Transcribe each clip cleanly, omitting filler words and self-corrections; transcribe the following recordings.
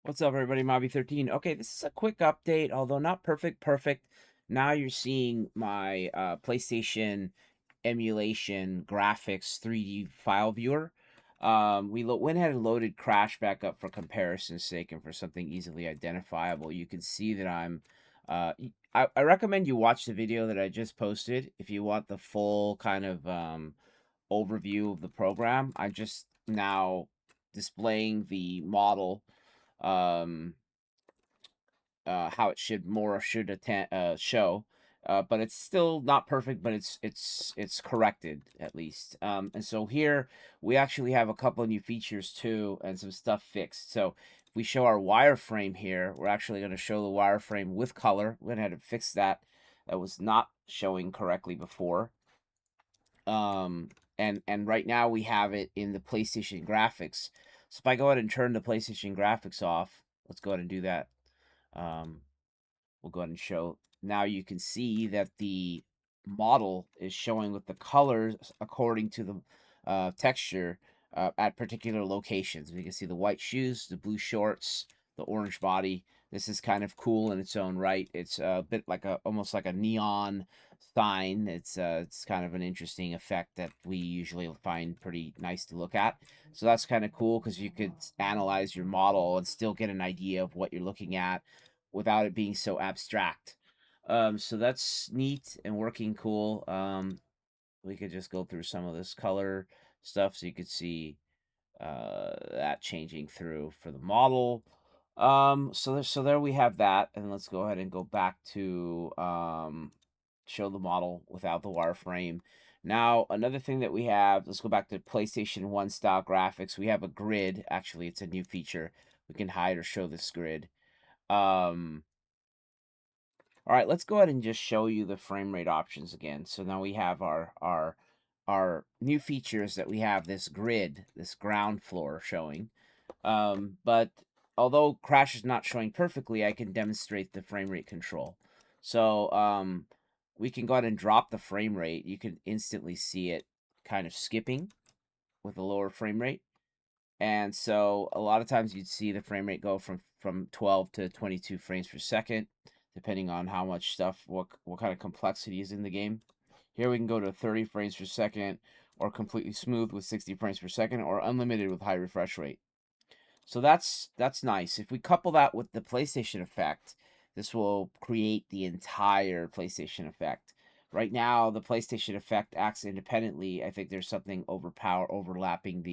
What's up, everybody? Mobby13. Okay, this is a quick update, although not perfect. Now you're seeing my PlayStation emulation graphics 3D file viewer. Went ahead and loaded Crash back up for comparison's sake and for something easily identifiable. You can see that I recommend you watch the video that I just posted if you want the full kind of overview of the program. I'm just now displaying the model um how it should show, but it's still not perfect, but it's corrected at least. And so here we actually have a couple of new features too and some stuff fixed. So if we show our wireframe here, we're actually going to show the wireframe with color. We went ahead and fixed that. That was not showing correctly before. And right now we have it in the PlayStation graphics. So if I go ahead and turn the PlayStation graphics off, let's go ahead and do that. Um, we'll go ahead and show. Now you can see that the model is showing with the colors according to the texture at particular locations. We can see the white shoes, the blue shorts, the orange body. This is kind of cool in its own right. It's a bit like almost like a neon sign. It's kind of an interesting effect that we usually find pretty nice to look at. So that's kind of cool because you could analyze your model and still get an idea of what you're looking at without it being so abstract. So that's neat and working cool. We could just go through some of this color stuff so you could see that changing through for the model. So there we have that, and let's go ahead and go back to show the model without the wireframe. Now, another thing that we have, let's go back to PlayStation 1 style graphics. We have a grid. Actually, it's a new feature. We can hide or show this grid. Um, all right, let's go ahead and just show you the frame rate options again. So now we have our new features that we have this grid, this ground floor showing. But although Crash is not showing perfectly, I can demonstrate the frame rate control. So we can go ahead and drop the frame rate. You can instantly see it kind of skipping with a lower frame rate. And so a lot of times you'd see the frame rate go from 12 to 22 frames per second, depending on how much stuff, what kind of complexity is in the game. Here we can go to 30 frames per second, or completely smooth with 60 frames per second, or unlimited with high refresh rate. So that's nice. If we couple that with the PlayStation effect, this will create the entire PlayStation effect. Right now, the PlayStation effect acts independently. I think there's something overlapping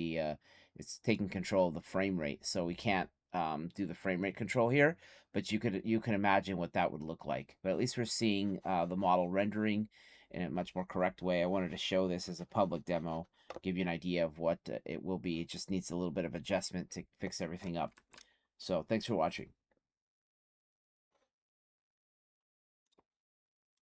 it's taking control of the frame rate, so we can't do the frame rate control here. But you can imagine what that would look like. But at least we're seeing the model rendering in a much more correct way. I wanted to show this as a public demo, give you an idea of what it will be. It just needs a little bit of adjustment to fix everything up. So thanks for watching.